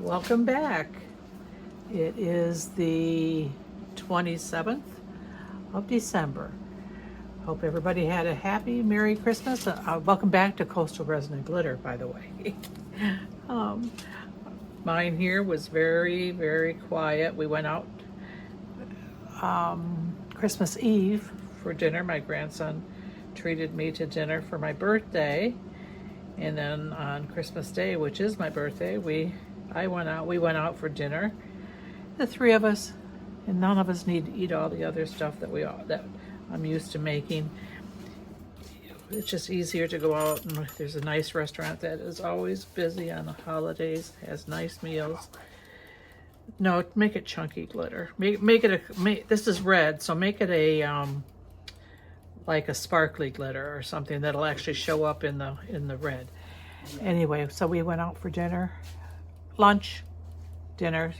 Welcome back. It is the 27th of December. Hope everybody had a happy, Merry Christmas. Welcome back to Coastal Resin and Glitter, by the way. um, Mine here was very, very quiet. We went out Christmas Eve for dinner. My grandson treated me to dinner for my birthday. And then on Christmas Day, which is my birthday, we went out for dinner. The three of us, and none of us need to eat all the other stuff that I'm used to making. It's just easier to go out, and there's a nice restaurant that is always busy on the holidays, has nice meals. No, make it chunky glitter. This is red, so make it a like a sparkly glitter or something that'll actually show up in the red. Anyway, so we went out for dinner, dinner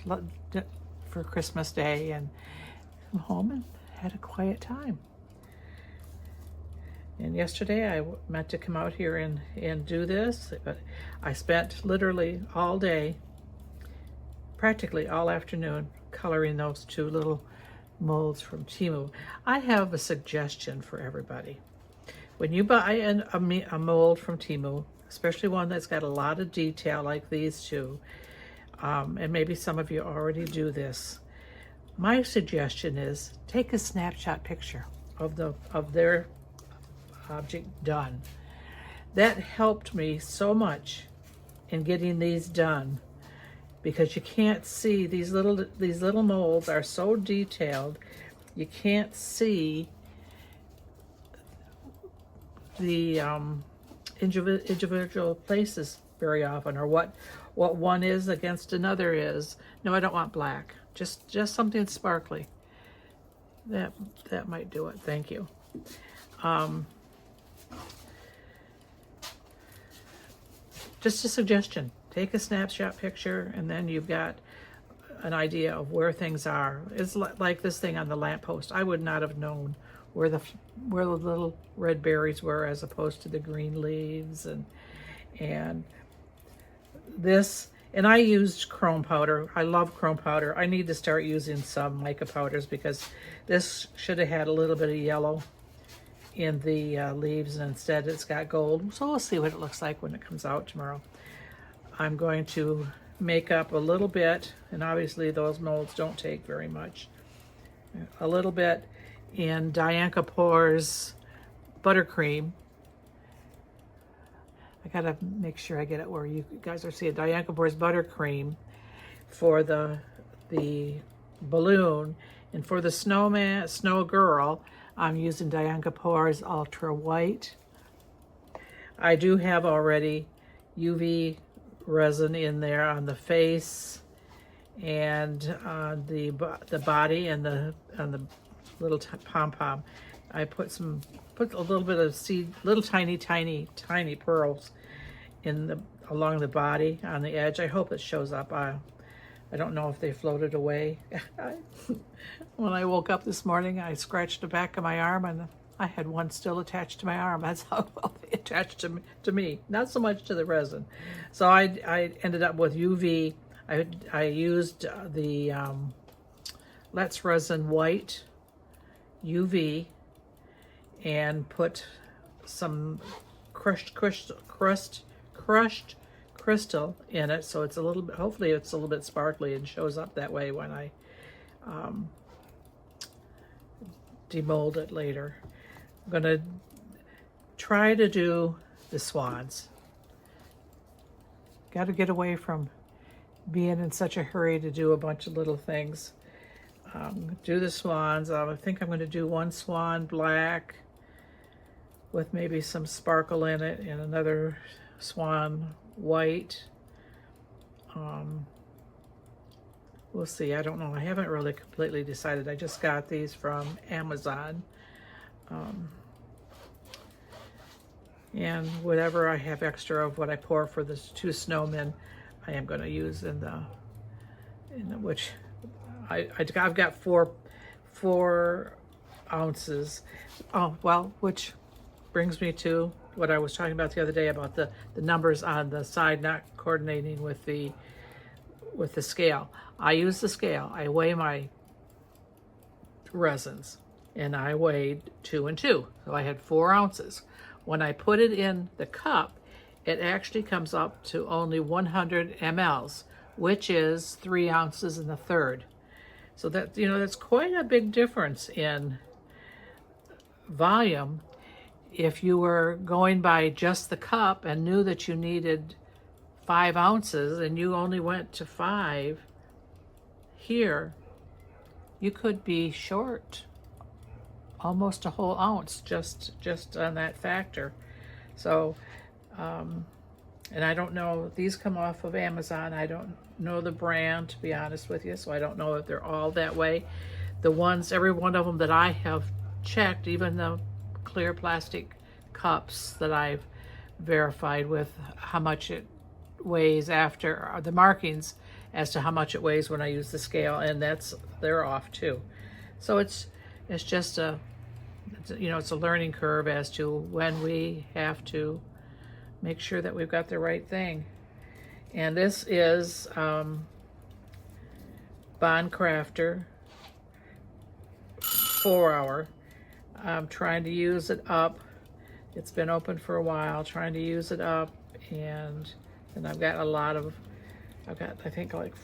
for Christmas Day, and came home and had a quiet time. And yesterday I meant to come out here and do this, but I spent literally all day, practically all afternoon, coloring those two little molds from Temu. I have a suggestion for everybody. When you buy a mold from Temu, especially one that's got a lot of detail like these two, and maybe some of you already do this, my suggestion is take a snapshot picture of their object done. That helped me so much in getting these done, because you can't see these little molds are so detailed. You can't see the individual places very often, or what one is against another is. No, I don't want black. Just something sparkly. That might do it. Thank you. Just a suggestion. Take a snapshot picture, and then you've got an idea of where things are. It's like this thing on the lamppost. I would not have known where the little red berries were as opposed to the green leaves, and this. And I used chrome powder. I love chrome powder. I need to start using some mica powders, because this should have had a little bit of yellow in the leaves, and instead it's got gold. So we'll see what it looks like when it comes out tomorrow. I'm going to make up a little bit, and obviously those molds don't take very much. A little bit in DiankaPours Buttercream. I gotta make sure I get it where you guys are seeing DiankaPours Buttercream for the balloon, and for the snow girl, I'm using DiankaPours Ultra White. I do have already UV resin in there on the face and on the body and the little pom-pom. I put a little bit of little tiny pearls along the body on the edge. I hope it shows up. I don't know if they floated away. When I woke up this morning, I scratched the back of my arm, and I had one still attached to my arm. That's how well they attached to me, not so much to the resin. So I ended up with UV. I used the Let's Resin White UV and put some crushed crystal in it, so it's a little bit, hopefully it's a little bit sparkly and shows up that way when I demold it later. I'm gonna try to do the swans. Got to get away from being in such a hurry to do a bunch of little things. Do the swans. I think I'm going to do one swan black with maybe some sparkle in it, and another swan white. We'll see. I don't know. I haven't really completely decided. I just got these from Amazon. And whatever I have extra of what I pour for the two snowmen, I am going to use in the which I've got four ounces. Oh, well, which brings me to what I was talking about the other day about the numbers on the side not coordinating with with the scale. I use the scale. I weigh my resins, and I weighed 2 and 2. So I had 4 ounces. When I put it in the cup, it actually comes up to only 100 mLs, which is 3 ounces and a third. So that, you know, that's quite a big difference in volume. If you were going by just the cup and knew that you needed 5 ounces and you only went to 5 here, you could be short almost a whole ounce just on that factor. So, and I don't know, these come off of Amazon. I don't know the brand, to be honest with you, so I don't know if they're all that way. The ones, every one of them that I have checked, even the clear plastic cups that I've verified with how much it weighs after the markings as to how much it weighs when I use the scale, and they're off too. So it's just a, you know, it's a learning curve as to when we have to make sure that we've got the right thing. And this is Bond Crafter 4-hour. I'm trying to use it up. It's been open for a while, trying to use it up, and I've got a lot of, I think like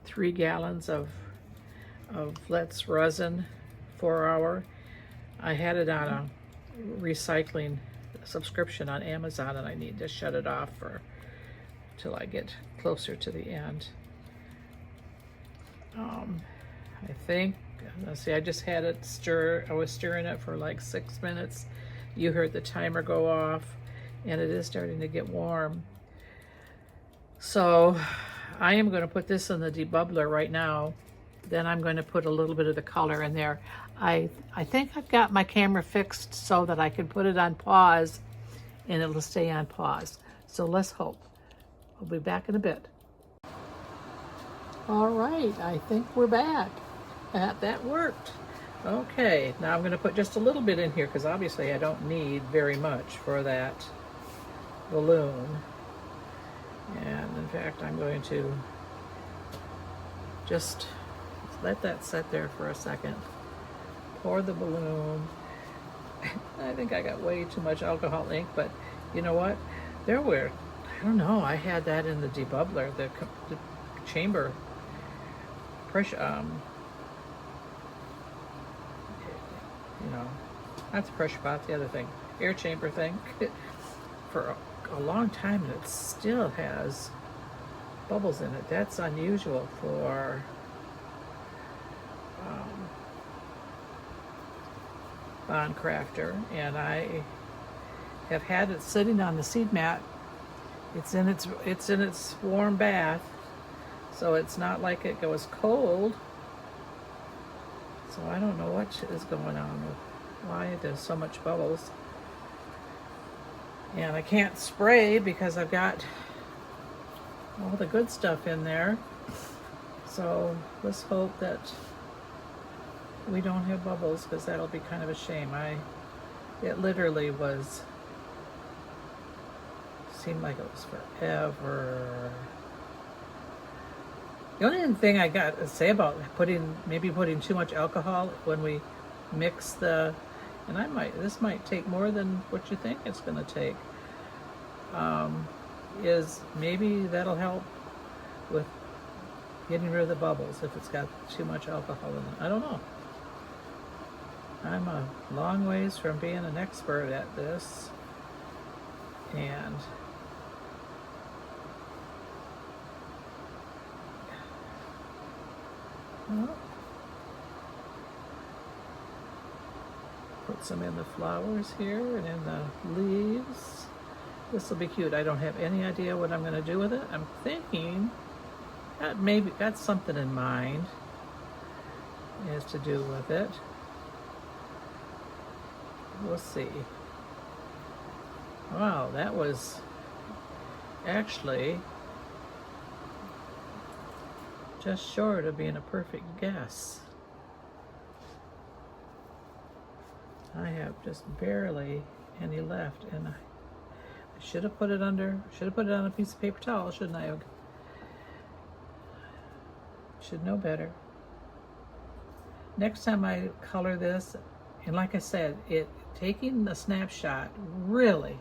3 gallons of Let's Resin 4-hour. I had it on a recycling subscription on Amazon, and I need to shut it off till I get closer to the end. I think, let's see, I just had it stir. I was stirring it for like 6 minutes. You heard the timer go off, and it is starting to get warm. So I am going to put this in the debubbler right now. Then I'm going to put a little bit of the color in there. I think I've got my camera fixed so that I can put it on pause and it'll stay on pause. So let's hope. I'll be back in a bit. All right, I think we're back. That worked. Okay, now I'm going to put just a little bit in here because obviously I don't need very much for that balloon. And in fact, I'm going to just let that sit there for a second. Pour the balloon. I think I got way too much alcohol ink, but you know what? There were, I don't know, I had that in the debubbler, the chamber pressure, you know, not the pressure pot, the other thing, air chamber thing, for a long time, and it still has bubbles in it. That's unusual for Bond Crafter, and I have had it sitting on the seed mat. It's in its warm bath, so it's not like it goes cold. So I don't know what is going on with why there's so much bubbles. And I can't spray because I've got all the good stuff in there. So let's hope that we don't have bubbles, because that'll be kind of a shame. It literally seemed like it was forever. The only thing I got to say about maybe putting too much alcohol when we mix and this might take more than what you think it's going to take, is maybe that'll help with getting rid of the bubbles if it's got too much alcohol in it. I don't know. I'm a long ways from being an expert at this, and well, put some in the flowers here and in the leaves. This will be cute. I don't have any idea what I'm going to do with it. I'm thinking that maybe got something in mind is to do with it. We'll see. Wow, that was actually just short of being a perfect guess. I have just barely any left, and I should have put it on a piece of paper towel, shouldn't I? Should know better. Next time I color this, and like I said, taking the snapshot really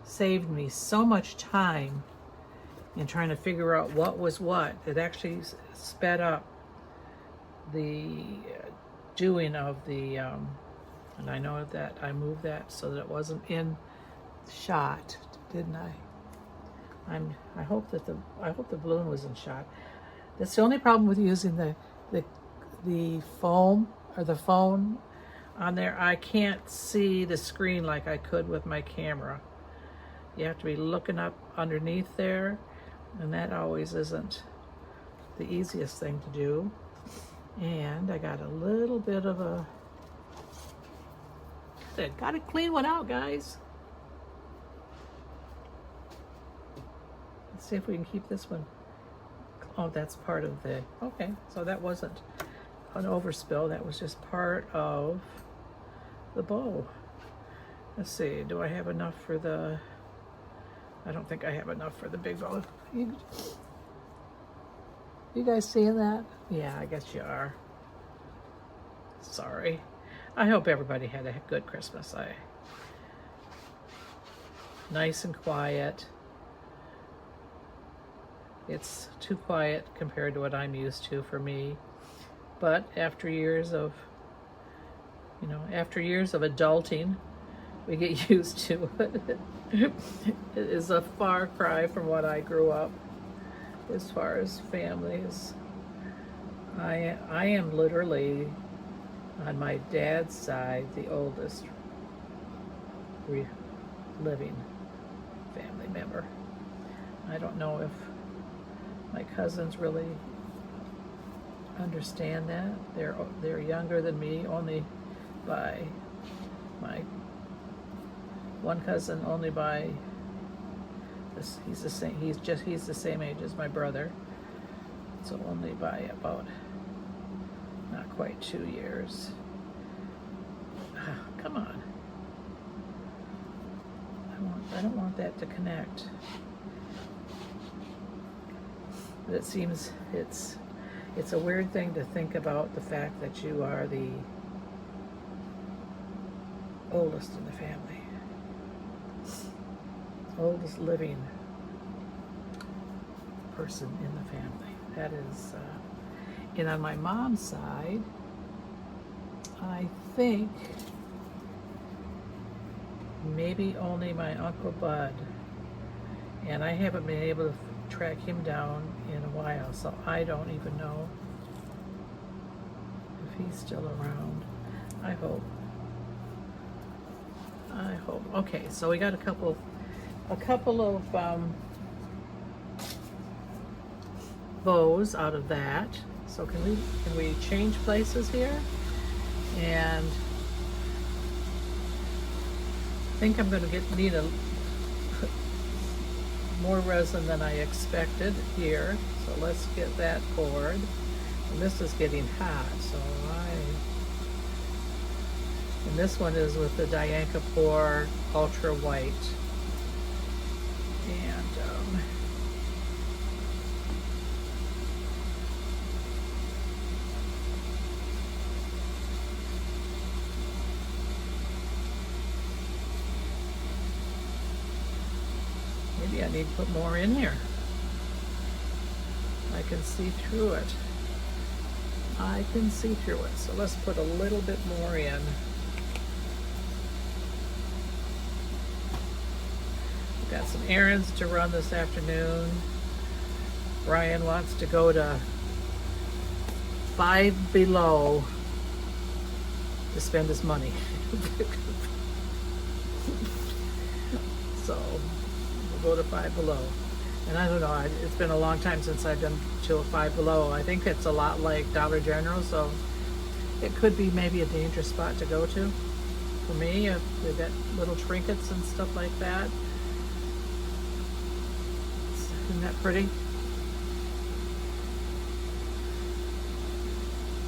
saved me so much time in trying to figure out what was what. It actually sped up the doing of the, and I know that I moved that so that it wasn't in shot, didn't I? I hope that the balloon was in shot. That's the only problem with using the foam or the phone on there. I can't see the screen like I could with my camera. You have to be looking up underneath there, and that always isn't the easiest thing to do. And I got a little bit of a, gotta clean one out, guys. Let's see if we can keep this one. Oh, that's part of the, okay, so that wasn't an overspill, that was just part of the bow. Let's see, do I have enough for the, I don't think I have enough for the big bow. You guys seeing that? Yeah, I guess you are. Sorry. I hope everybody had a good Christmas. Nice and quiet. It's too quiet compared to what I'm used to for me. But after years of, after years of adulting, we get used to it. It is a far cry from what I grew up as far as families. I am literally, on my dad's side, the oldest living family member. I don't know if my cousins really understand that. They're younger than me, only by my one cousin, only by this, he's the same age as my brother, so only by about not quite 2 years. Come on, I don't want that to connect. But it seems it's a weird thing to think about, the fact that you are the oldest in the family, oldest living person in the family. That is, and on my mom's side, I think maybe only my Uncle Bud, and I haven't been able to track him down in a while, so I don't even know if he's still around. I hope. Okay, so we got a couple of bows out of that. So can we change places here? And I think I'm going to need a more resin than I expected here. So let's get that poured. And this is getting hot, so and this one is with the DiankaPours Ultra White. And maybe I need to put more in here. I can see through it. I can see through it. So let's put a little bit more in. Got some errands to run this afternoon. Ryan wants to go to Five Below to spend his money. So we'll go to Five Below. And I don't know, it's been a long time since I've been to a Five Below. I think it's a lot like Dollar General, so it could be maybe a dangerous spot to go to for me. They've got little trinkets and stuff like that. Isn't that pretty?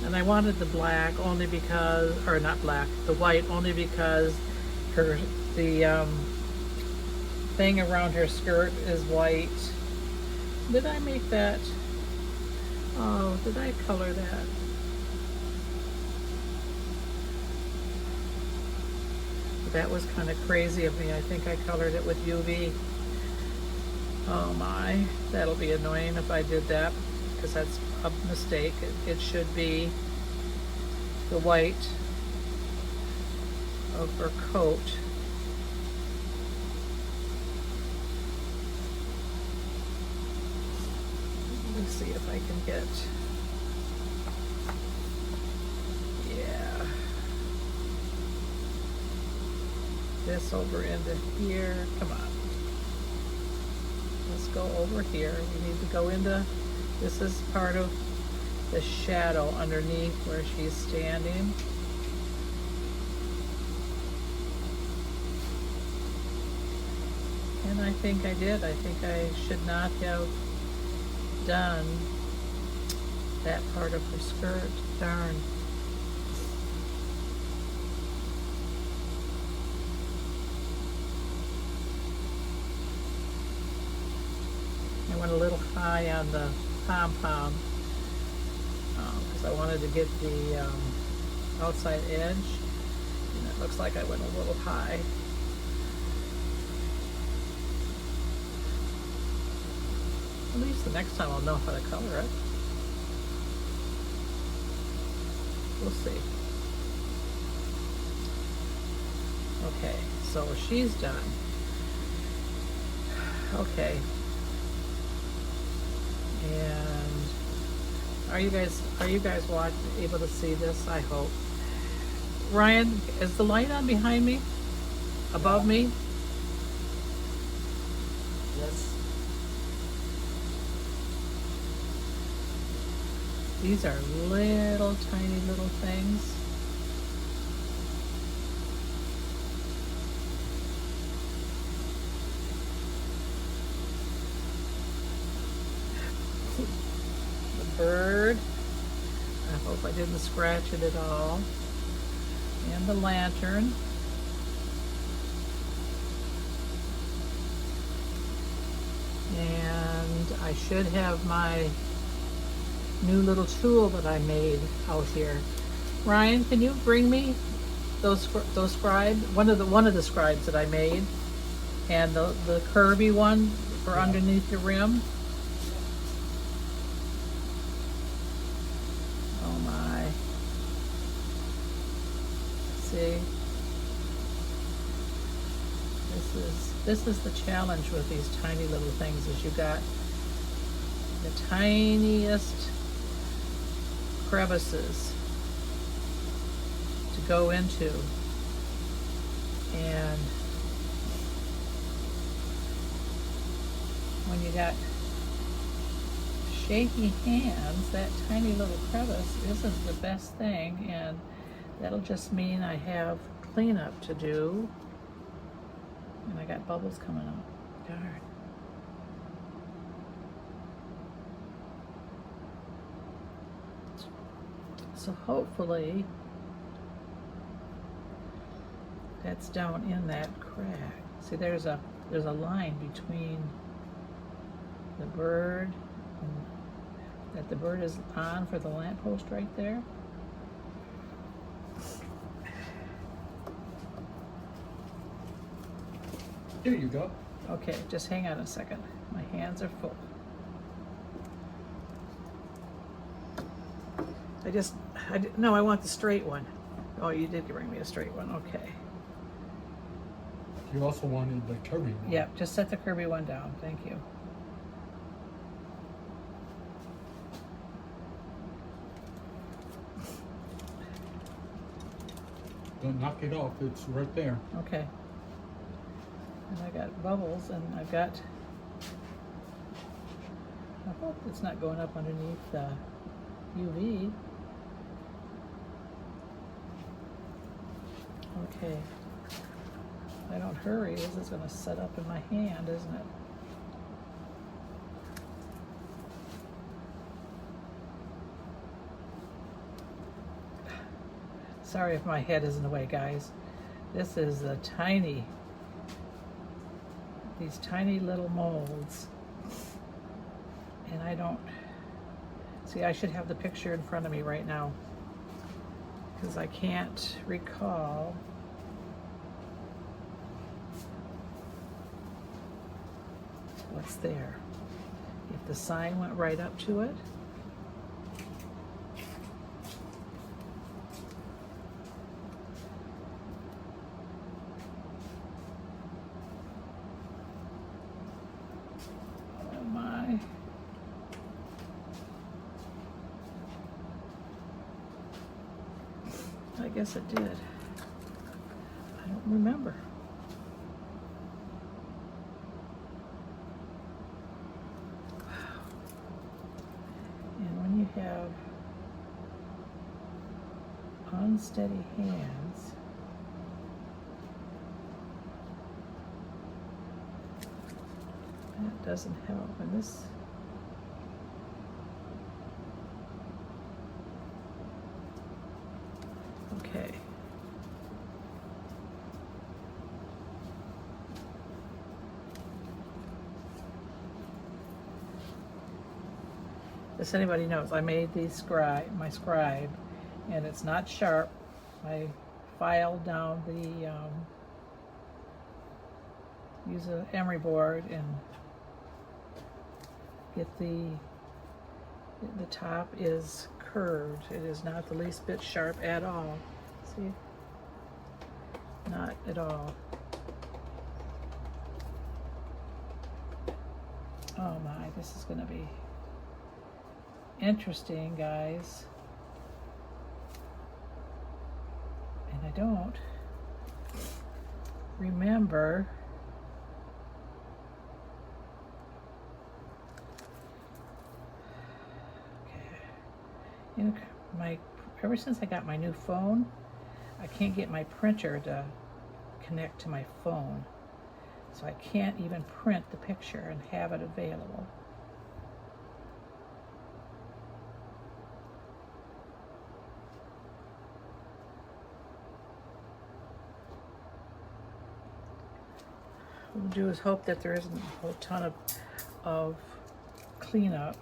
And I wanted the black only because, or not black, the white only because the thing around her skirt is white. Did I make that? Oh, did I color that? That was kind of crazy of me. I think I colored it with UV. Oh my, that'll be annoying if I did that, because that's a mistake. It should be the white of her coat. Let me see if I can get, yeah, this over into here. Come on. Let's go over here. We need to go into, this is part of the shadow underneath where she's standing. And I think I did. I think I should not have done that part of her skirt. Darn. I went a little high on the pom-pom because I wanted to get the outside edge, and it looks like I went a little high. At least the next time I'll know how to color it. We'll see. Okay, so she's done. Okay. And are you guys able to see this? I hope. Ryan, is the light on behind me? Above me? Yes. These are little tiny little things. Bird. I hope I didn't scratch it at all. And the lantern. And I should have my new little tool that I made out here. Ryan, can you bring me those scribes? One of the scribes that I made, and the curvy one for underneath the rim. See, this is the challenge with these tiny little things, is you got the tiniest crevices to go into, and when you got shaky hands, that tiny little crevice isn't the best thing, and that'll just mean I have cleanup to do. And I got bubbles coming up. Darn. So hopefully that's down in that crack. See, there's a line between the bird and that the bird is on for the lamppost right there. Here you go. Okay, just hang on a second. My hands are full. No, I want the straight one. Oh, you did bring me a straight one, okay. You also wanted the curvy one. Yeah, just set the curvy one down, thank you. Don't knock it off, it's right there. Okay. And I got bubbles, and I've got, I hope it's not going up underneath the UV. Okay. If I don't hurry, this is going to set up in my hand, isn't it? Sorry if my head is in the way, guys. This is a these tiny little molds. And I don't, See, I should have the picture in front of me right now because I can't recall. What's there? If the sign went right up to it. Oh my. I guess it did. I don't remember. And when you have unsteady hands, that doesn't help. And this, okay. If anybody knows, I made the my scribe, and it's not sharp. I filed down the, use an emery board and get the top is curved. It is not the least bit sharp at all. See? Not at all. Oh my, this is gonna be interesting, guys. And I don't remember you know, ever since I got my new phone, I can't get my printer to connect to my phone. So I can't even print the picture and have it available. What we'll do is hope that there isn't a whole ton of cleanup.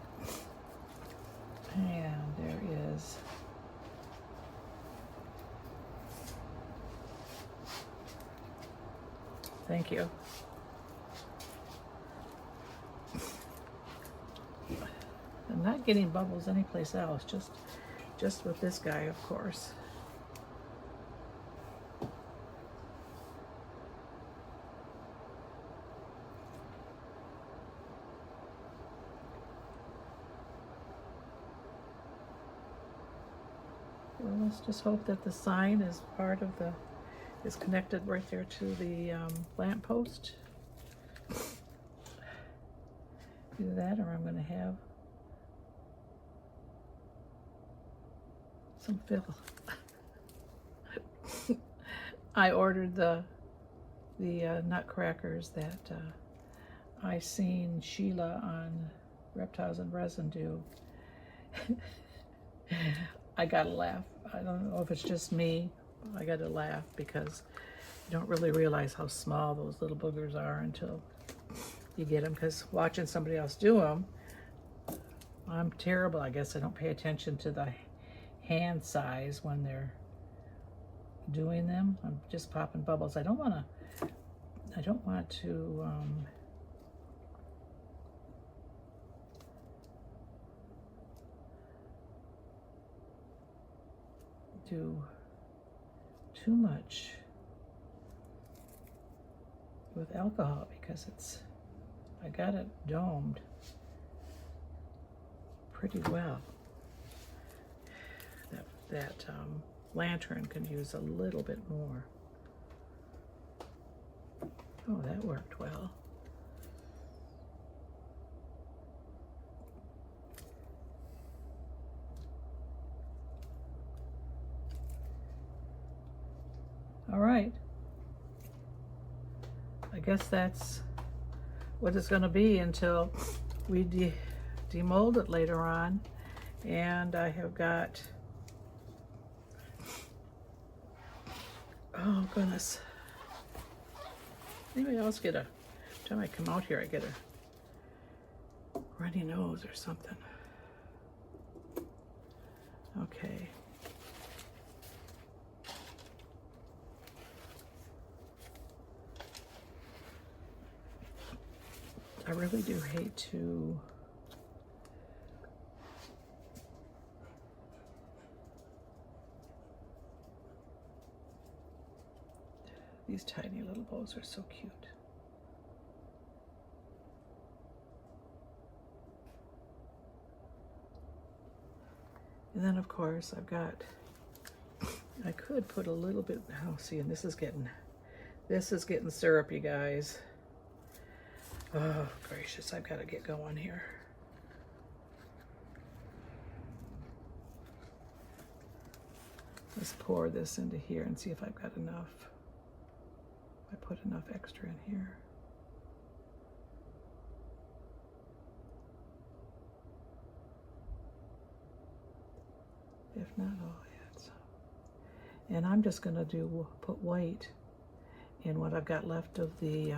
And there is. Thank you. I'm not getting bubbles anyplace else, just with this guy, of course. Well, let's just hope that the sign is part of the, is connected right there to the lamp post. Do that, or I'm going to have some fill. I ordered the nutcrackers that I seen Sheila on Reptiles and Resin do. I gotta laugh. I don't know if it's just me. I gotta laugh because you don't really realize how small those little boogers are until you get them. Because watching somebody else do them, I'm terrible. I guess I don't pay attention to the hand size when they're doing them. I'm just popping bubbles. I don't want to do too much with alcohol because I got it domed pretty well. That lantern can use a little bit more. Oh, that worked well. All right. I guess that's what it's going to be until we demold it later on. And I have got, oh goodness. Anybody else get a, every time I come out here, I get a runny nose or something. Okay. I really do hate to these tiny little bows are so cute. And then of course I've got, I could put a little bit, oh see, and this is getting syrup, you guys. Oh gracious, I've got to get going here. Let's pour this into here and see if I've got enough. I put enough extra in here. If not, I'll add some. And I'm just gonna put white in what I've got left of the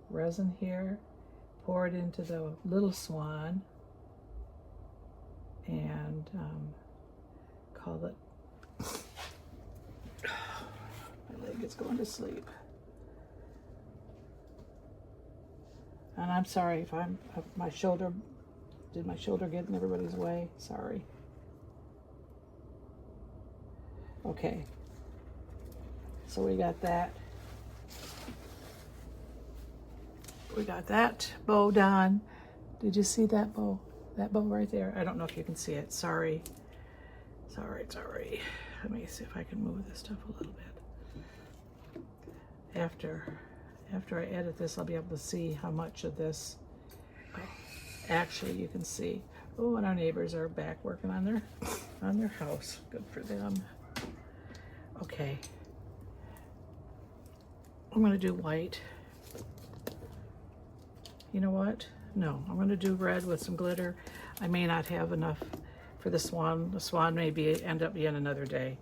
resin here. Pour it into the little swan and call it. My leg is going to sleep. And I'm sorry if my shoulder get in everybody's way? Sorry. Okay. So we got that. We got that bow done. Did you see that bow? That bow right there? I don't know if you can see it. Sorry. Sorry. Let me see if I can move this stuff a little bit. After I edit this, I'll be able to see how much of this actually you can see. Oh, and our neighbors are back working on their house. Good for them. Okay. I'm gonna do white. You know what? No, I'm gonna do red with some glitter. I may not have enough for the swan. The swan may end up being another day.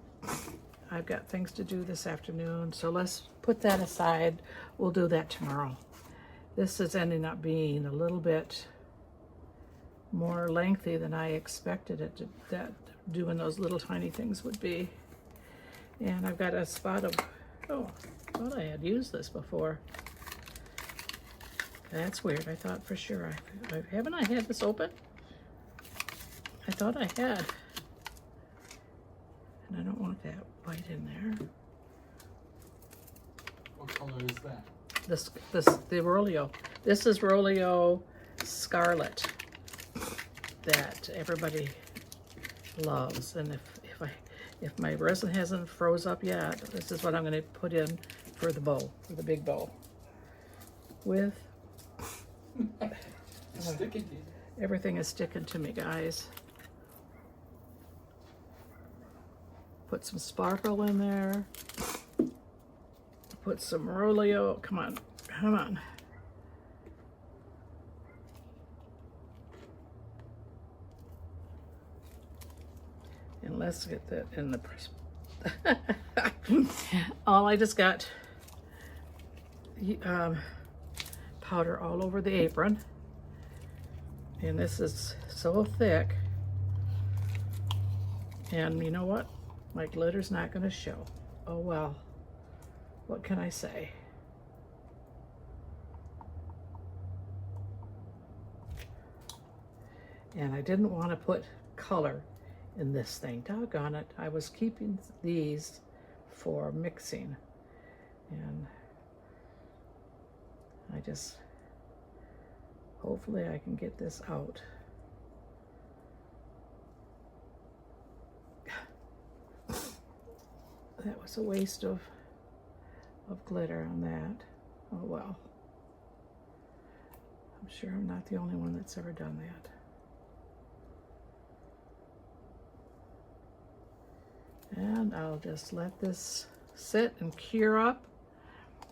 I've got things to do this afternoon, so let's put that aside. We'll do that tomorrow. This is ending up being a little bit more lengthy than I expected it to, that doing those little tiny things would be. And I've got a spot of, oh, I thought I had used this before. That's weird. I thought for sure. Haven't I had this open? I thought I had. And I don't want that white in there. What color is that? The Rolio. This is Rolio Scarlet that everybody loves. And if my resin hasn't froze up yet, this is what I'm going to put in for the bow, for the big bow. With It's sticking to you. everything is sticking to me, guys. Put some sparkle in there. Put some Rolio. Come on. And let's get that in the press. I just got powder all over the apron. And this is so thick. And you know what? My glitter's not going to show. Oh well. What can I say? And I didn't want to put color in this thing. Doggone it. I was keeping these for mixing. And I just, hopefully I can get this out. That was a waste of glitter on that. Oh well. I'm sure I'm not the only one that's ever done that. And I'll just let this sit and cure up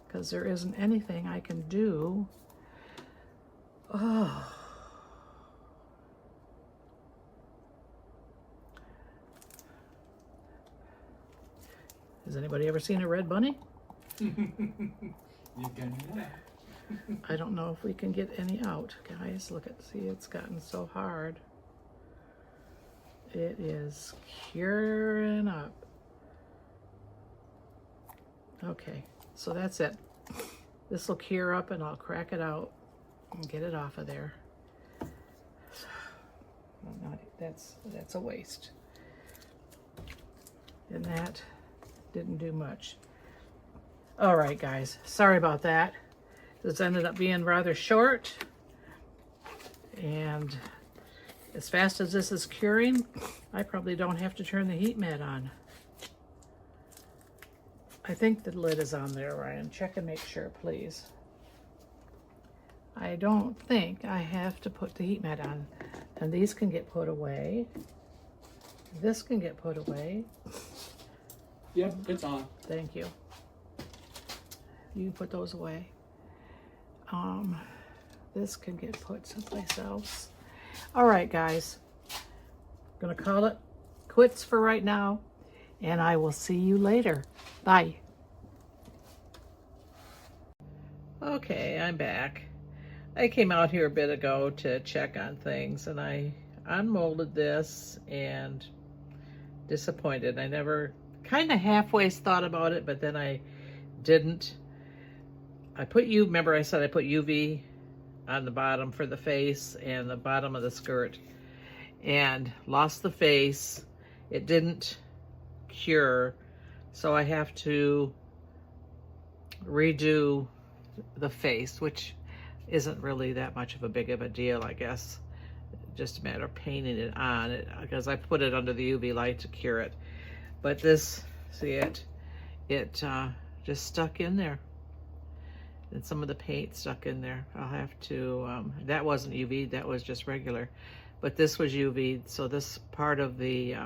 because there isn't anything I can do. Oh. Has anybody ever seen a red bunny? You can do that. I don't know if we can get any out, guys. Look at, see, it's gotten so hard. It is curing up. Okay, so that's it. This will cure up and I'll crack it out and get it off of there. That's a waste. And that didn't do much. All right, guys, sorry about that. This ended up being rather short. And as fast as this is curing, I probably don't have to turn the heat mat on. I think the lid is on there, Ryan. Check and make sure, please. I don't think I have to put the heat mat on. And these can get put away. This can get put away. Yep, it's on. Thank you. You can put those away. This can get put someplace else. All right, guys. Gonna call it quits for right now, and I will see you later. Bye. Okay, I'm back. I came out here a bit ago to check on things, and I unmolded this and disappointed. I never, kind of halfway thought about it, but then I didn't. Remember I said I put UV on the bottom for the face and the bottom of the skirt, and lost the face. It didn't cure, so I have to redo the face, which isn't really that much of a big of a deal, I guess. Just a matter of painting it on, because I put it under the UV light to cure it. But this, see it just stuck in there. And some of the paint stuck in there. I'll have to, that wasn't UV, that was just regular. But this was UV, so this part of the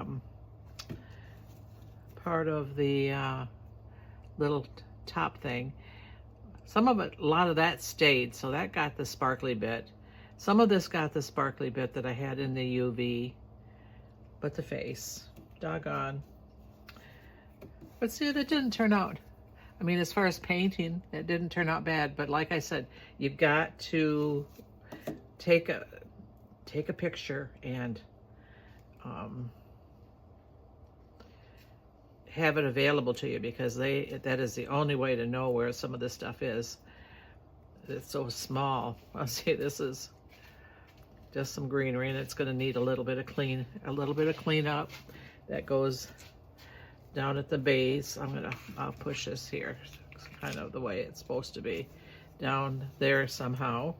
little top thing, some of it, a lot of that stayed, so that got the sparkly bit. Some of this got the sparkly bit that I had in the UV, but the face, doggone. But see, that didn't turn out. I mean, as far as painting, it didn't turn out bad, but like I said, you've got to take a picture and have it available to you, because that is the only way to know where some of this stuff is. It's so small. I'll see, this is just some greenery, and it's going to need a little bit of cleanup. That goes down at the base. I'll push this here. It's kind of the way it's supposed to be, down there somehow.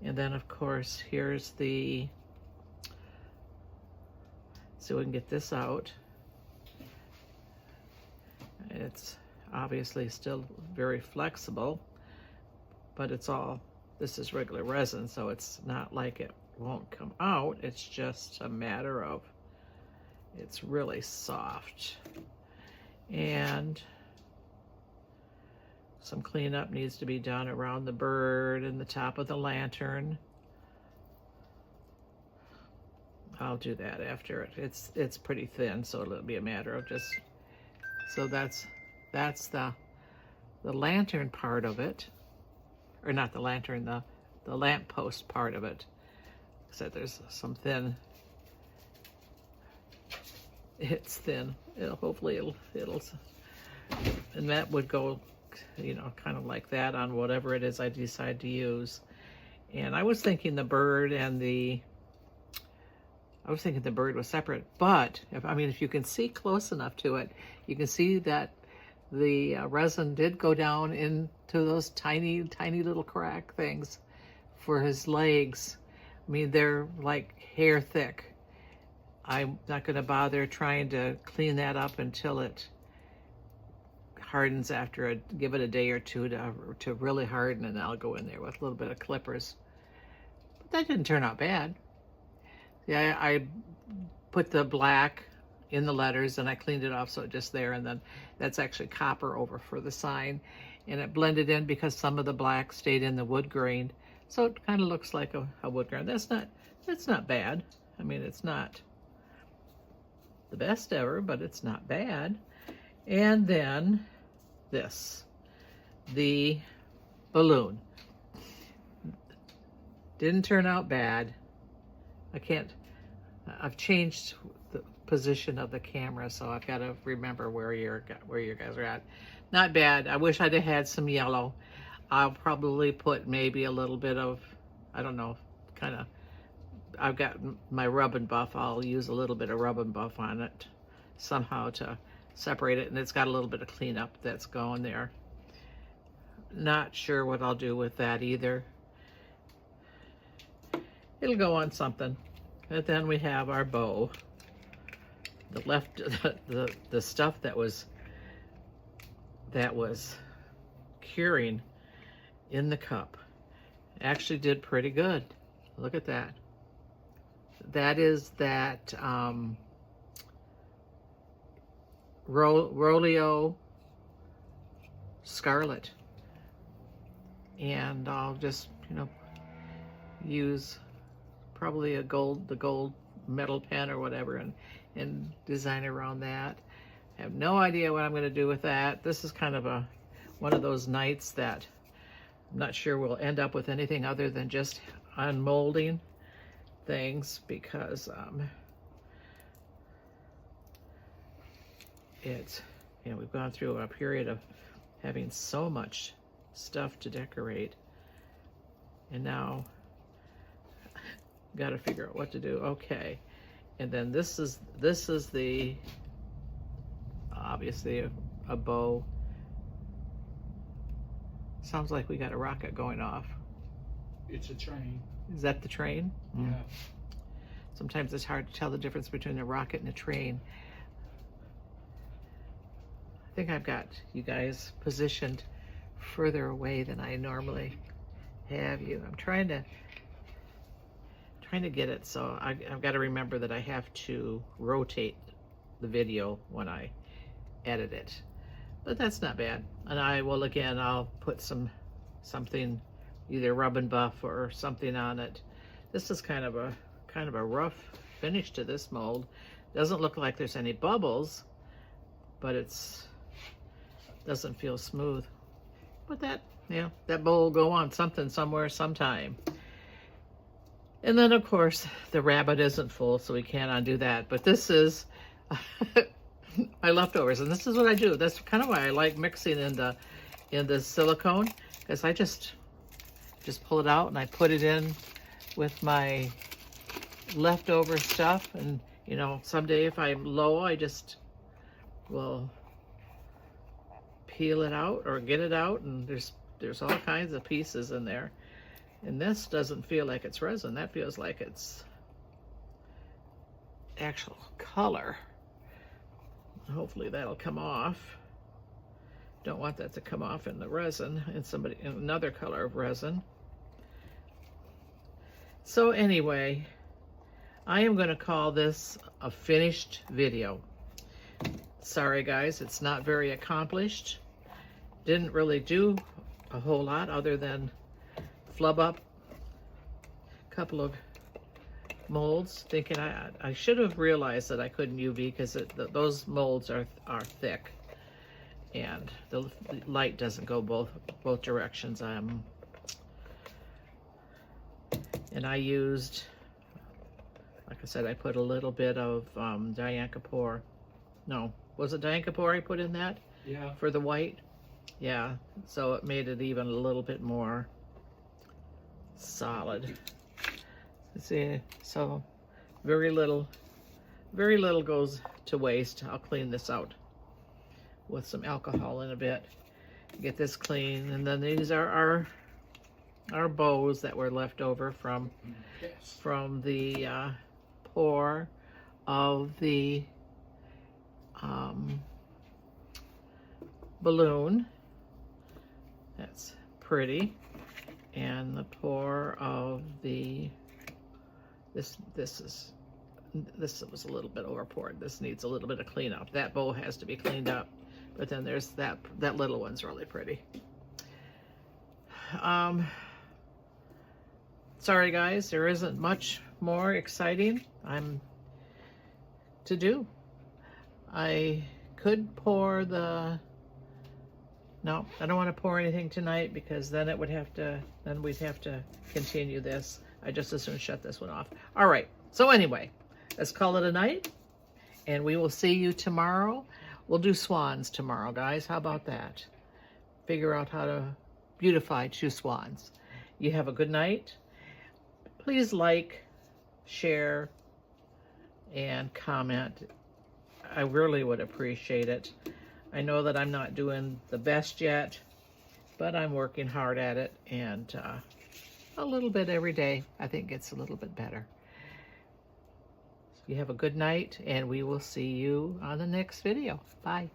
And then of course here's the, so we can get this out. It's obviously still very flexible, but it's all, this is regular resin, so it's not like it won't come out. It's just a matter of, it's really soft. And some cleanup needs to be done around the bird and the top of the lantern. I'll do that after it. It's pretty thin, so it'll be a matter of just, so that's the lantern part of it, or not the lantern, the lamppost part of it. So there's some thin. It's thin. Hopefully it'll, and that would go, you know, kind of like that on whatever it is I decide to use. And I was thinking the bird and I was thinking the bird was separate, but if you can see close enough to it, you can see that the resin did go down into those tiny, tiny little crack things for his legs. I mean, they're like hair thick. I'm not going to bother trying to clean that up until it hardens give it a day or two to really harden, and I'll go in there with a little bit of clippers. But that didn't turn out bad. Yeah, I put the black in the letters and I cleaned it off so it just there, and then that's actually copper over for the sign, and it blended in because some of the black stayed in the wood grain, so it kind of looks like a wood grain. That's not bad. I mean, it's not the best ever, but it's not bad. And then this, the balloon. Didn't turn out bad. I've changed the position of the camera, so I've got to remember where you guys are at. Not bad. I wish I'd have had some yellow. I'll probably put maybe a little bit of, I don't know, kind of, I've got my rub and buff. I'll use a little bit of rub and buff on it somehow to separate it, and it's got a little bit of cleanup that's going there. Not sure what I'll do with that either. It'll go on something. And then we have our bow. The stuff that was curing in the cup actually did pretty good. Look at that. That is that Rolio Scarlet. And I'll just, use probably the gold metal pen or whatever and design around that. I have no idea what I'm going to do with that. This is kind of one of those nights that I'm not sure we'll end up with anything other than just unmolding things, because it's, we've gone through a period of having so much stuff to decorate, and now got to figure out what to do. Okay, and then this is the obviously a bow. Sounds like we got a rocket going off. It's a train. Is that the train? Yeah. Sometimes it's hard to tell the difference between a rocket and a train. I think I've got you guys positioned further away than I normally have you. I'm trying to get it, so I've got to remember that I have to rotate the video when I edit it. But that's not bad. And I'll put something, either rub and buff or something on it. This is kind of a rough finish to this mold. Doesn't look like there's any bubbles, but doesn't feel smooth. But that bowl will go on something somewhere sometime. And then of course the rabbit isn't full, so we can't undo that. But this is my leftovers, and this is what I do. That's kind of why I like mixing in the silicone, because I just pull it out and I put it in with my leftover stuff. And someday if I'm low, I just will peel it out or get it out, and there's all kinds of pieces in there. And this doesn't feel like it's resin. That feels like it's actual color. Hopefully that'll come off. Don't want that to come off in the resin, in another color of resin. So anyway, I am going to call this a finished video. Sorry guys, it's not very accomplished. Didn't really do a whole lot other than flub up a couple of molds, thinking I should have realized that I couldn't UV, because those molds are thick and the light doesn't go both directions. And I used, like I said, I put a little bit of DiankaPours. No, was it DiankaPours I put in that? Yeah. For the white? Yeah, so it made it even a little bit more solid. See, so very little goes to waste. I'll clean this out with some alcohol in a bit, get this clean. And then these are our bows that were left over from the pour of the balloon. That's pretty. And the pour of the this was a little bit over poured. This needs a little bit of cleanup. That bow has to be cleaned up. But then there's that little one's really pretty. Sorry guys, there isn't much more exciting to do. I could pour no, I don't want to pour anything tonight, because then we'd have to continue this. I just as soon shut this one off. All right, so anyway, let's call it a night, and we will see you tomorrow. We'll do swans tomorrow, guys. How about that? Figure out how to beautify 2 swans. You have a good night. Please like, share, and comment. I really would appreciate it. I know that I'm not doing the best yet, but I'm working hard at it, and a little bit every day, I think gets a little bit better. So you have a good night, and we will see you on the next video. Bye.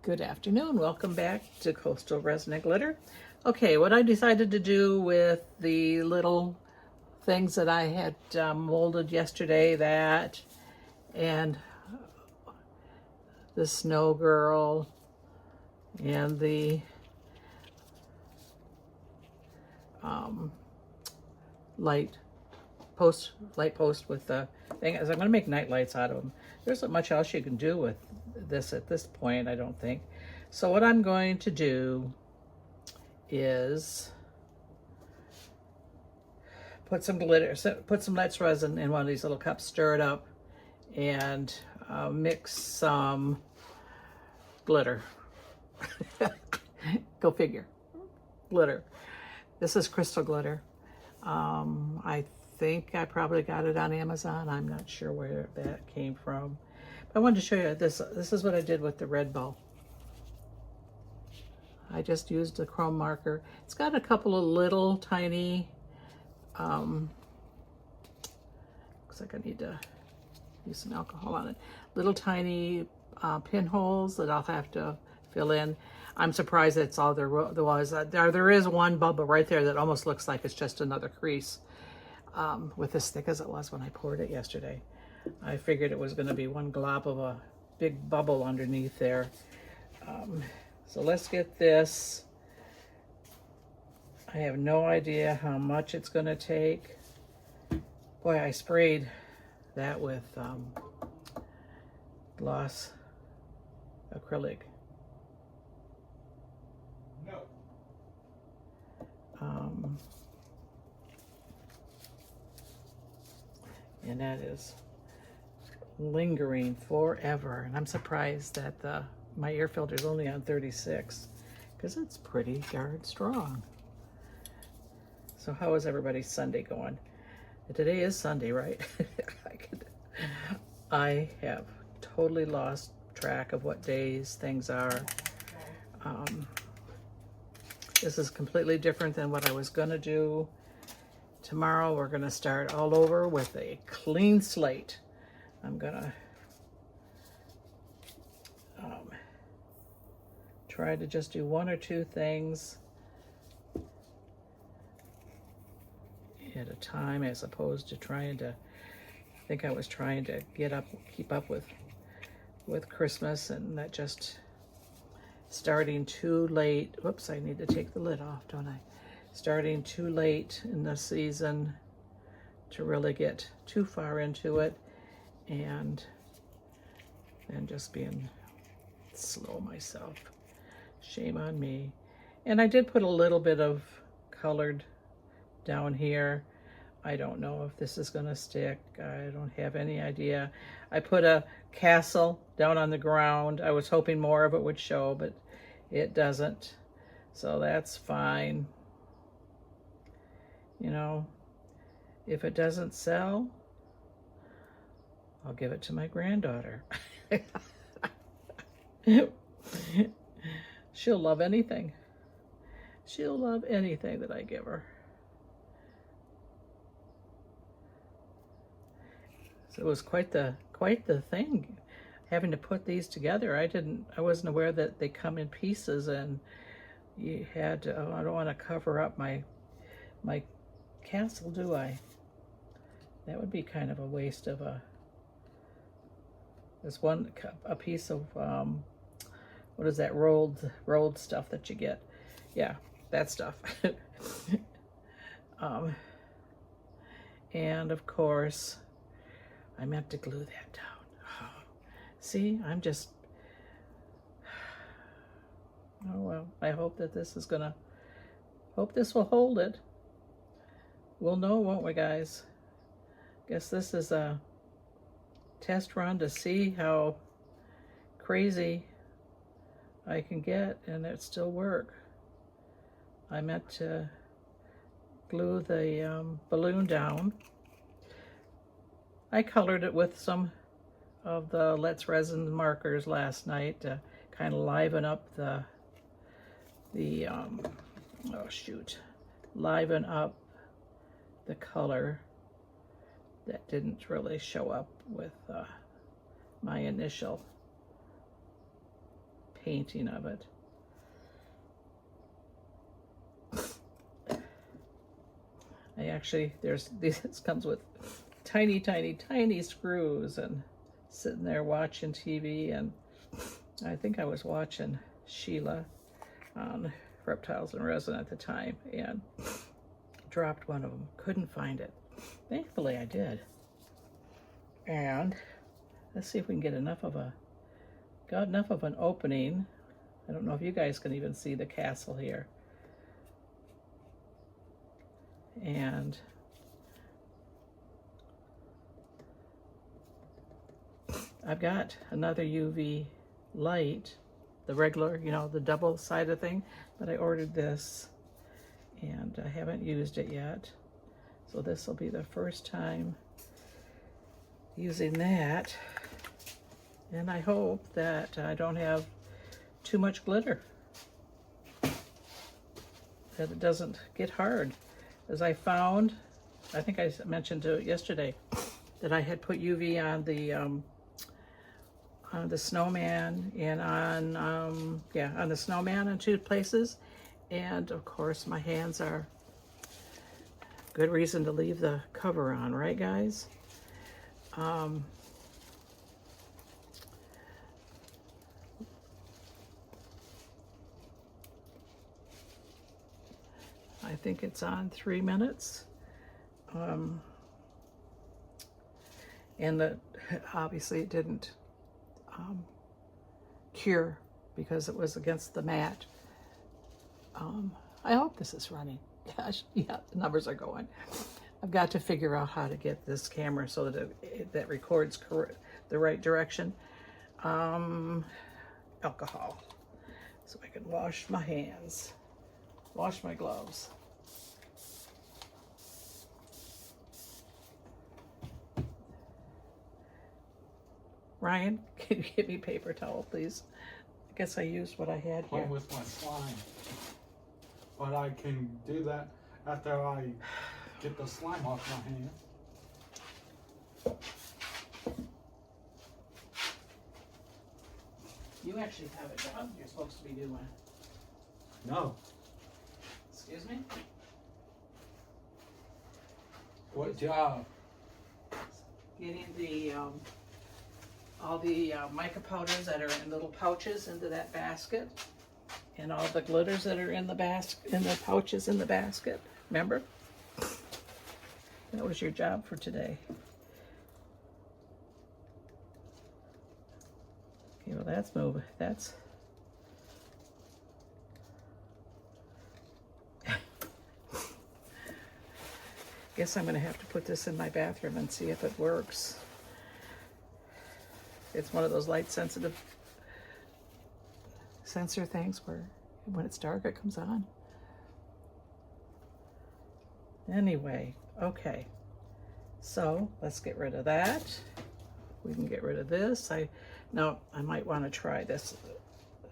Good afternoon. Welcome back to Coastal Resin and Glitter. Okay, what I decided to do with the little things that I had molded yesterday, that and the snow girl and the light post with the thing is I'm going to make night lights out of them. There's not much else you can do with this at this point, I don't think. So what I'm going to do is put some glitter, put some Let's Resin in one of these little cups, stir it up, and mix some glitter. Go figure. Glitter. This is crystal glitter. I think I probably got it on Amazon. I'm not sure where that came from. But I wanted to show you this. This is what I did with the red ball. I just used a chrome marker. It's got a couple of little tiny, looks like I need to use some alcohol on it. Little tiny pinholes that I'll have to fill in. I'm surprised that's all there was. There is one bubble right there that almost looks like it's just another crease. With as thick as it was when I poured it yesterday. I figured it was going to be one glob of a big bubble underneath there. So let's get this. I have no idea how much it's going to take. Boy, I sprayed that with gloss acrylic. No. And that is lingering forever. And I'm surprised that my air filter is only on 36 because it's pretty darn strong. So how is everybody's Sunday going? Today is Sunday, right? I have totally lost track of what days things are. This is completely different than what I was gonna do. Tomorrow we're gonna start all over with a clean slate. I'm gonna try to just do 1 or 2 things at a time, as opposed to trying to, I think I was trying to keep up with Christmas, and that just starting too late. Whoops, I need to take the lid off, don't I? Starting too late in the season to really get too far into it, and just being slow myself. Shame on me. And I did put a little bit of colored down here. I don't know if this is gonna stick. I don't have any idea. I put a castle down on the ground. I was hoping more of it would show, but it doesn't. So that's fine. You know, if it doesn't sell, I'll give it to my granddaughter. She'll love anything. She'll love anything that I give her. So it was quite the thing having to put these together. I wasn't aware that they come in pieces, and you had to, oh, I don't want to cover up my castle, do I? That would be kind of a waste of a piece of what is that rolled stuff that you get? Yeah, that stuff. And of course I meant to glue that down. Oh, see, I'm just, oh well, I hope that this is gonna Hope this will hold it. We'll know, won't we, guys? Guess this is a test run to see how crazy I can get and it still work. I meant to glue the balloon down. I colored it with some of the Let's Resin markers last night to kind of liven up liven up the color that didn't really show up with my initial painting of it. I actually, this comes with tiny, tiny, tiny screws, and sitting there watching TV, and I think I was watching Sheila on Reptiles and Resin at the time, and dropped one of them. Couldn't find it. Thankfully I did. And let's see if we can get enough of an opening. I don't know if you guys can even see the castle here. And I've got another UV light, the regular, you know, the double-sided thing, but I ordered this and I haven't used it yet. So this will be the first time using that. And I hope that I don't have too much glitter, that it doesn't get hard. As I found, I think I mentioned it yesterday, that I had put UV on the snowman and on the snowman in 2 places, and of course my hands are good reason to leave the cover on, right guys? I think it's on 3 minutes. And obviously it didn't cure because it was against the mat. I hope this is running. Gosh, yeah, the numbers are going. I've got to figure out how to get this camera so that that records the right direction. Alcohol, so I can wash my hands, wash my gloves. Ryan, can you get me paper towel, please? I guess I used what I had here. With my slime. But I can do that after I get the slime off my hand. You actually have a job you're supposed to be doing. No. Excuse me? What job? Getting the all the mica powders that are in little pouches into that basket, and all the glitters that are in the pouches in the basket. Remember? That was your job for today. Okay, well that's moving. That's guess I'm gonna have to put this in my bathroom and see if it works. It's one of those light sensitive sensor things where when it's dark it comes on. Anyway, okay, so let's get rid of that. We can get rid of this. I might want to try this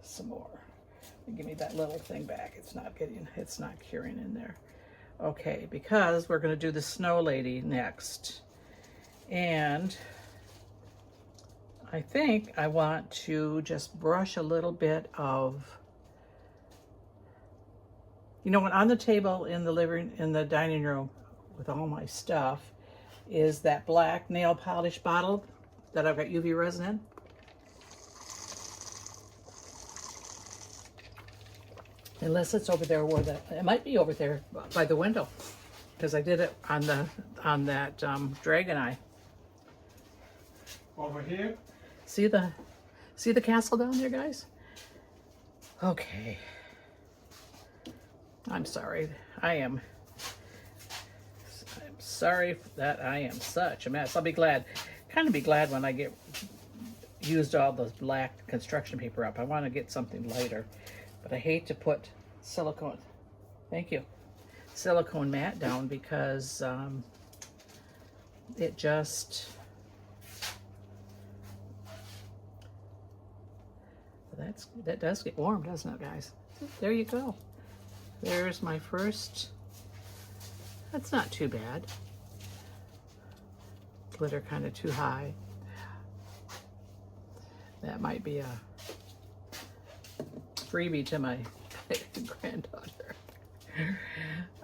some more. Give me that little thing back. It's not curing in there. Okay, because we're going to do the snow lady next, and I think I want to just brush a little bit of, you know, on the table in the dining room with all my stuff is that black nail polish bottle that I've got UV resin in. Unless it's over there where it might be over there by the window, because I did it on that dragon eye. Over here? See the castle down there, guys? Okay. I'm sorry. I'm sorry that I am such a mess. I'll be glad, kind of be glad when I get used all the black construction paper up. I want to get something lighter, but I hate to put silicone, thank you, silicone mat down because it just, that does get warm, doesn't it, guys? There you go. There's my first. That's not too bad. Glitter kind of too high. That might be a freebie to my granddaughter.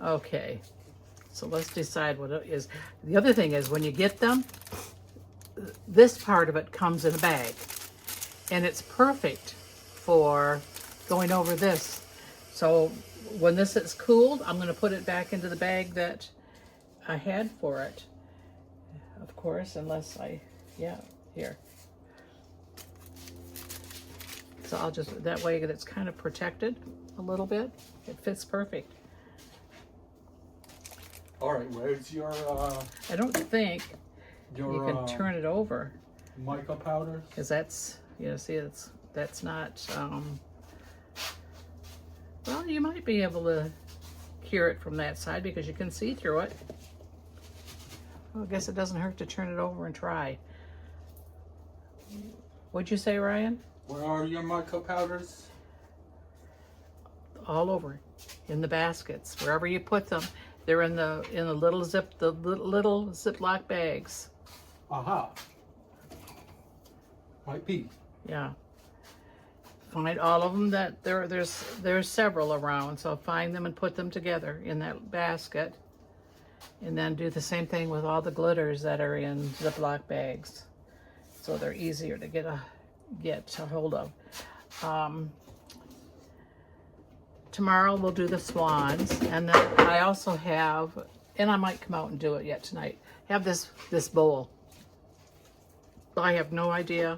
Okay, so let's decide what it is. The other thing is when you get them, this part of it comes in a bag, and it's perfect for going over this. So when this is cooled, I'm going to put it back into the bag that I had for it. Of course, unless yeah, here. So I'll just, that way it's kind of protected a little bit. It fits perfect. All right, where's your I don't think you can turn it over. mica powders? Because that's, you know, see, that's not, well, you might be able to cure it from that side because you can see through it. Well, I guess it doesn't hurt to turn it over and try. What'd you say, Ryan? Where are your mica powders? All over, in the baskets, wherever you put them. They're in the little little Ziploc bags. Aha. Might be. Yeah. Find all of them that there's several around, so find them and put them together in that basket. And then do the same thing with all the glitters that are in Ziploc bags, so they're easier to get a hold of. Tomorrow we'll do the swans, and then I also have, and I might come out and do it yet tonight, have this bowl. I have no idea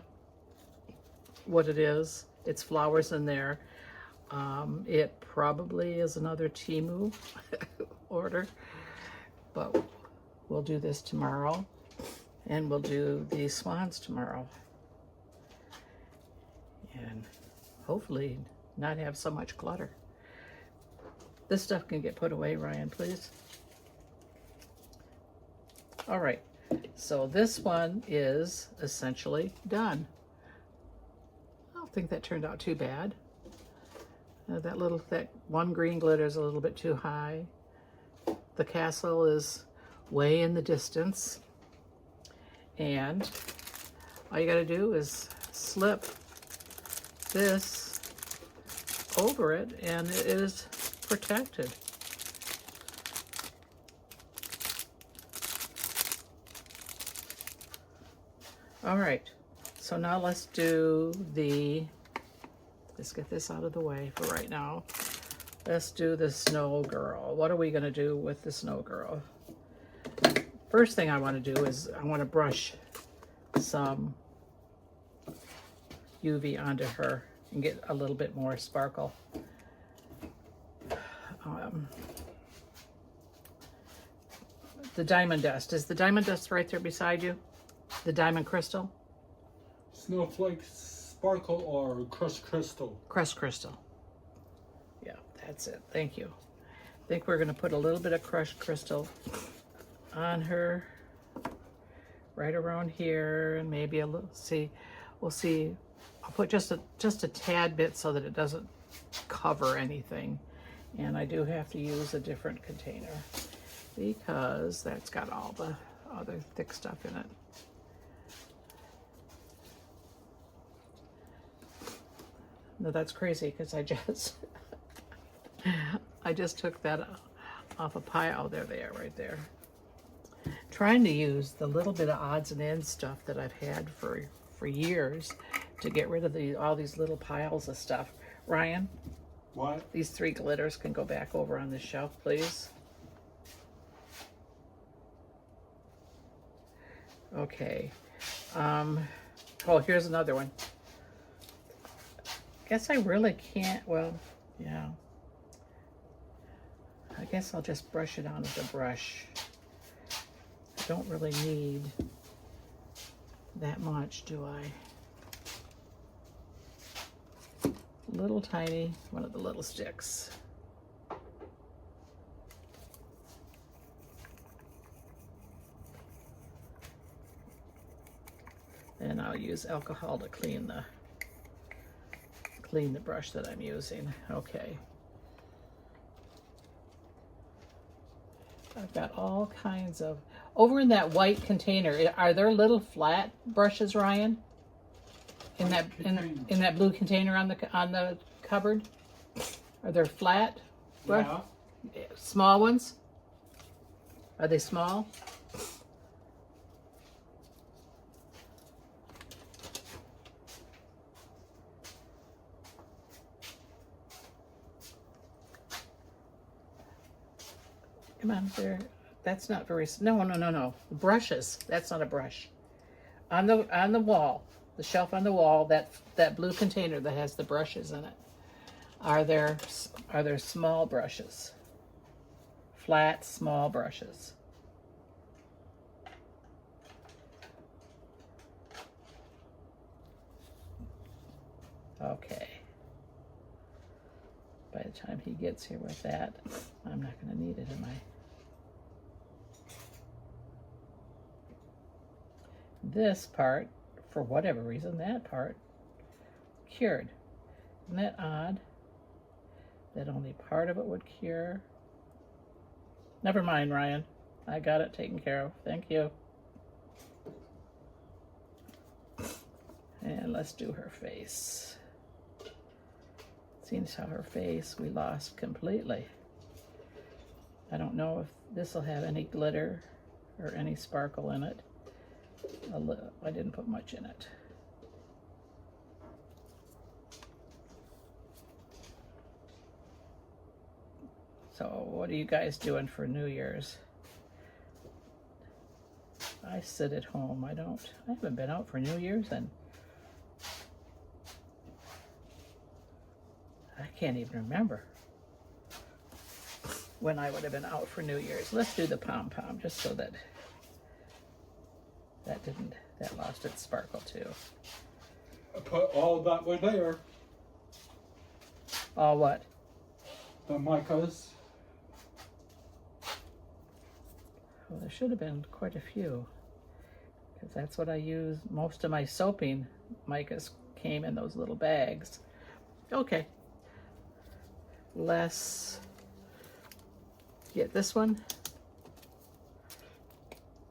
what it is. It's flowers in there. It probably is another Temu order, but we'll do this tomorrow, and we'll do the swans tomorrow, and hopefully not have so much clutter. This stuff can get put away, Ryan, please. All right, so this one is essentially done. I don't think that turned out too bad. That one green glitter is a little bit too high. The castle is way in the distance. And all you gotta do is slip this over it and it is protected. All right, so now let's get this out of the way for right now. Let's do the snow girl. What are we gonna do with the snow girl? First thing I wanna do is I wanna brush some UV onto her and get a little bit more sparkle. The diamond dust. Is the diamond dust right there beside you? The diamond crystal? Snowflake sparkle or crushed crystal? Crushed crystal. Yeah, that's it. Thank you. I think we're going to put a little bit of crushed crystal on her right around here, and maybe a little, we'll see. I'll put just a tad bit so that it doesn't cover anything. And I do have to use a different container because that's got all the other thick stuff in it. No, that's crazy because I just took that off a pile. Oh, there they are right there. Trying to use the little bit of odds and ends stuff that I've had for years to get rid of all these little piles of stuff. Ryan? What? These 3 glitters can go back over on the shelf, please. Okay. Oh, here's another one. Guess I really can't, well, yeah. I guess I'll just brush it on with a brush. I don't really need that much, do I? Little tiny, one of the little sticks. And I'll use alcohol to clean the brush that I'm using. Okay. I've got all kinds of, over in that white container, are there little flat brushes, Ryan? In that blue container on the cupboard? Are there flat brush? Yeah. Small ones? Are they small? Come on, there. That's not very. No. Brushes. That's not a brush. On the wall, the shelf on the wall, that blue container that has the brushes in it. Are there small brushes? Flat, small brushes. Okay. By the time he gets here with that, I'm not going to need it, am I? This part, for whatever reason, that part cured. Isn't that odd? That only part of it would cure. Never mind, Ryan. I got it taken care of. Thank you. And let's do her face. Seems how her face we lost completely. I don't know if this will have any glitter or any sparkle in it. I didn't put much in it. So what are you guys doing for New Year's? I sit at home. I haven't been out for New Year's and I can't even remember when I would have been out for New Year's. Let's do the pom-pom just so that that lost its sparkle too. I put all that way there. All what? The micas. Well, there should have been quite a few because that's what I use. Most of my soaping micas came in those little bags. Okay. Let's get this one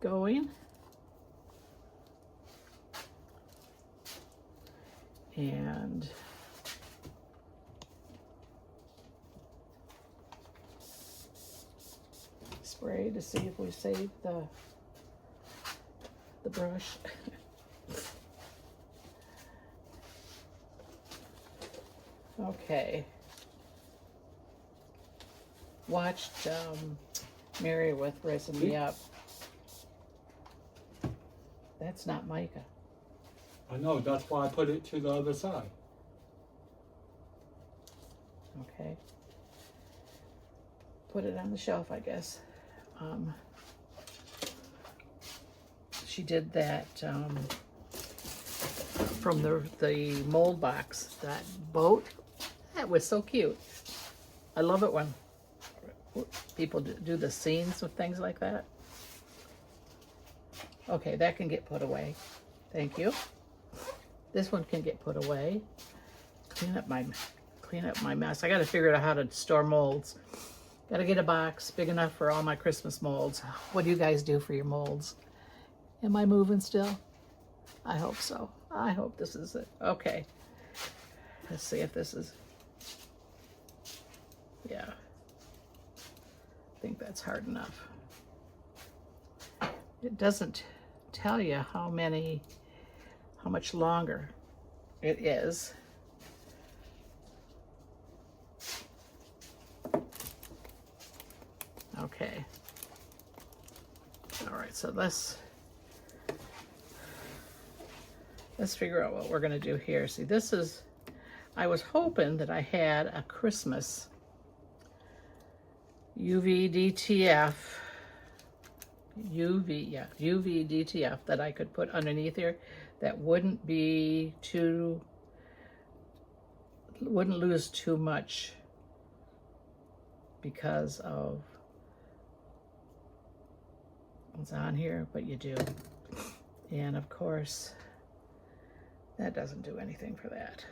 going. And spray to see if we save the brush. Okay. Watched Mary with Resin Me Up. That's not mica. I know, that's why I put it to the other side. Okay. Put it on the shelf, I guess. She did that from the mold box, that boat. That was so cute. I love it when people do the scenes with things like that. Okay, that can get put away. Thank you. This one can get put away. Clean up my mess. I got to figure out how to store molds. Got to get a box big enough for all my Christmas molds. What do you guys do for your molds? Am I moving still? I hope so. I hope this is it. Okay. Let's see if this is. Yeah. I think that's hard enough. It doesn't tell you how much longer it is. Okay. All right, so let's figure out what we're gonna do here. See, this is, I was hoping that I had a Christmas UV DTF, UV DTF that I could put underneath here that wouldn't lose too much because of what's on here, but you do. And of course, that doesn't do anything for that.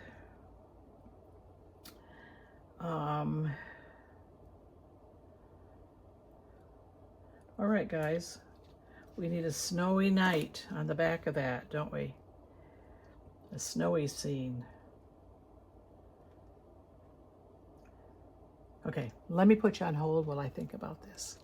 All right, guys, we need a snowy night on the back of that, don't we? A snowy scene. Okay, let me put you on hold while I think about this.